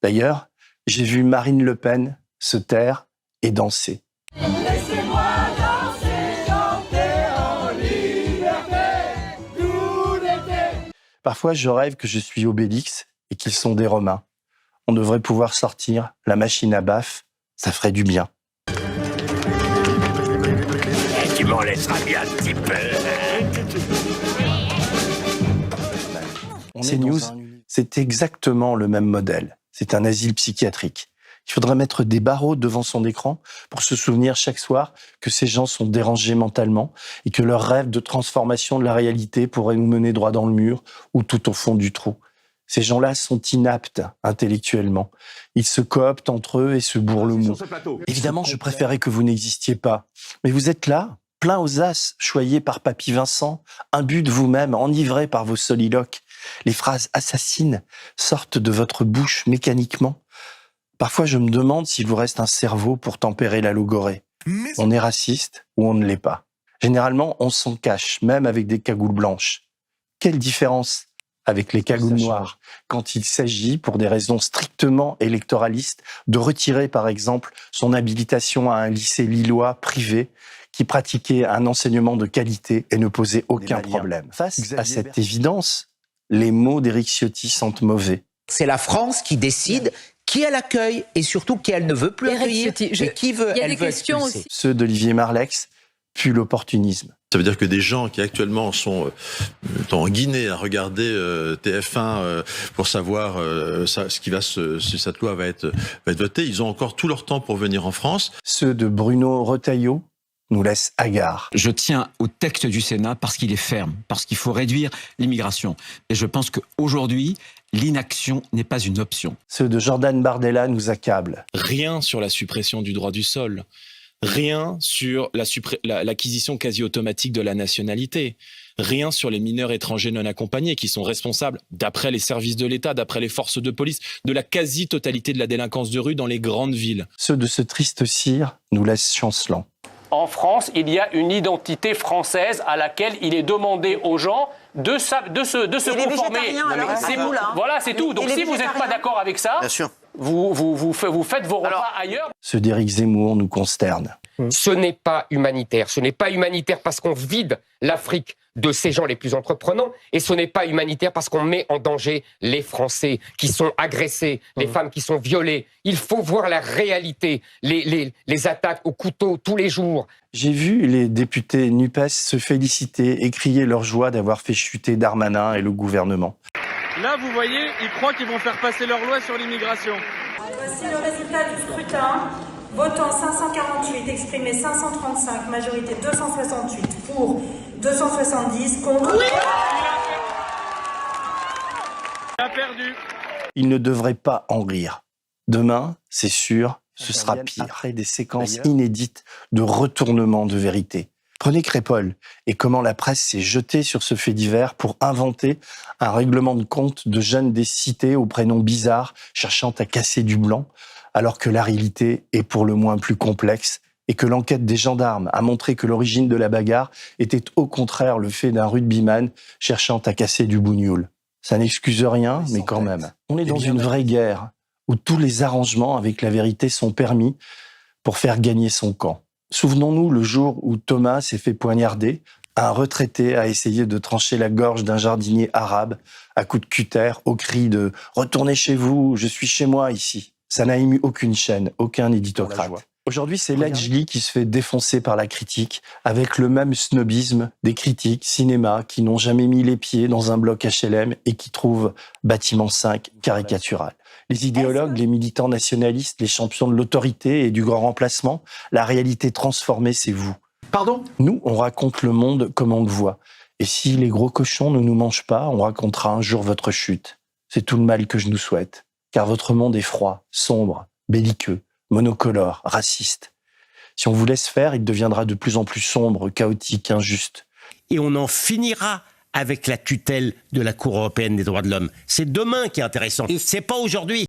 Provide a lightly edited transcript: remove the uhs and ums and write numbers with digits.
D'ailleurs, j'ai vu Marine Le Pen se taire et danser. Laissez-moi danser, chanter en liberté, tout l'été. Parfois, je rêve que je suis Obélix et qu'ils sont des Romains. On devrait pouvoir sortir la machine à baffe, ça ferait du bien. Et tu m'en laisseras bien un petit peu. CNews, c'est exactement le même modèle. C'est un asile psychiatrique. Il faudrait mettre des barreaux devant son écran pour se souvenir chaque soir que ces gens sont dérangés mentalement et que leur rêve de transformation de la réalité pourrait nous mener droit dans le mur ou tout au fond du trou. Ces gens-là sont inaptes intellectuellement. Ils se cooptent entre eux et se bourrent le mou. Évidemment, je préférais que vous n'existiez pas. Mais vous êtes là, plein aux as, choyé par Papy Vincent, imbu de vous-même, enivré par vos soliloques. Les phrases assassines sortent de votre bouche mécaniquement. Parfois, je me demande s'il vous reste un cerveau pour tempérer la logorée. On est raciste ou on ne l'est pas. Généralement, on s'en cache, même avec des cagoules blanches. Quelle différence avec les cagoules noires quand il s'agit, pour des raisons strictement électoralistes, de retirer, par exemple, son habilitation à un lycée lillois privé qui pratiquait un enseignement de qualité et ne posait aucun problème. Face à cette évidence, les mots d'Éric Ciotti sentent mauvais. C'est la France qui décide qui elle accueille et surtout qui elle ne veut plus accueillir et qui veut, elle veut expulser. Ceux d'Olivier Marleix puent l'opportunisme. Ça veut dire que des gens qui actuellement sont en Guinée à regarder TF1 pour savoir si cette loi va être votée, ils ont encore tout leur temps pour venir en France. Ceux de Bruno Retailleau nous laissent hagards. Je tiens au texte du Sénat parce qu'il est ferme, parce qu'il faut réduire l'immigration. Et je pense qu'aujourd'hui, l'inaction n'est pas une option. Ceux de Jordan Bardella nous accablent. Rien sur la suppression du droit du sol. Rien sur l'acquisition quasi automatique de la nationalité. Rien sur les mineurs étrangers non accompagnés qui sont responsables, d'après les services de l'État, d'après les forces de police, de la quasi-totalité de la délinquance de rue dans les grandes villes. Ceux de ce triste cire nous laissent chancelants. En France, il y a une identité française à laquelle il est demandé aux gens de se conformer. Voilà, c'est tout. Donc si vous n'êtes pas d'accord avec ça, vous faites vos repas ailleurs. Ceux d'Éric Zemmour nous consternent. Ce n'est pas humanitaire. Ce n'est pas humanitaire parce qu'on vide l'Afrique de ces gens les plus entreprenants et ce n'est pas humanitaire parce qu'on met en danger les Français qui sont agressés, les femmes qui sont violées. Il faut voir la réalité, les attaques au couteau tous les jours. J'ai vu les députés NUPES se féliciter et crier leur joie d'avoir fait chuter Darmanin et le gouvernement. Là, vous voyez, ils croient qu'ils vont faire passer leur loi sur l'immigration. Voici le résultat du scrutin. Votant 548, exprimé 535, majorité 268, pour 270, contre... Oui, il a perdu. Il ne devrait pas en rire. Demain, c'est sûr, ce sera pire. Après des séquences inédites de retournement de vérité. Prenez Crépol et comment la presse s'est jetée sur ce fait divers pour inventer un règlement de compte de jeunes des cités aux prénoms bizarres cherchant à casser du blanc, alors que la réalité est pour le moins plus complexe et que l'enquête des gendarmes a montré que l'origine de la bagarre était au contraire le fait d'un rugbyman cherchant à casser du bougnoul. Ça n'excuse rien, mais quand même. On est dans une vraie guerre où tous les arrangements avec la vérité sont permis pour faire gagner son camp. Souvenons-nous le jour où Thomas s'est fait poignarder, un retraité a essayé de trancher la gorge d'un jardinier arabe à coups de cutter au cri de « Retournez chez vous, je suis chez moi ici ». Ça n'a ému aucune chaîne, aucun éditocrate. Aujourd'hui, c'est Ledgely qui se fait défoncer par la critique, avec le même snobisme des critiques cinéma qui n'ont jamais mis les pieds dans un bloc HLM et qui trouvent Bâtiment 5 caricatural. Les idéologues, les militants nationalistes, les champions de l'autorité et du grand remplacement, la réalité transformée, c'est vous. Pardon ? Nous, on raconte le monde comme on le voit. Et si les gros cochons ne nous mangent pas, on racontera un jour votre chute. C'est tout le mal que je nous souhaite. Car votre monde est froid, sombre, belliqueux, monocolore, raciste. Si on vous laisse faire, il deviendra de plus en plus sombre, chaotique, injuste. Et on en finira avec la tutelle de la Cour européenne des droits de l'homme. C'est demain qui est intéressant, c'est pas aujourd'hui.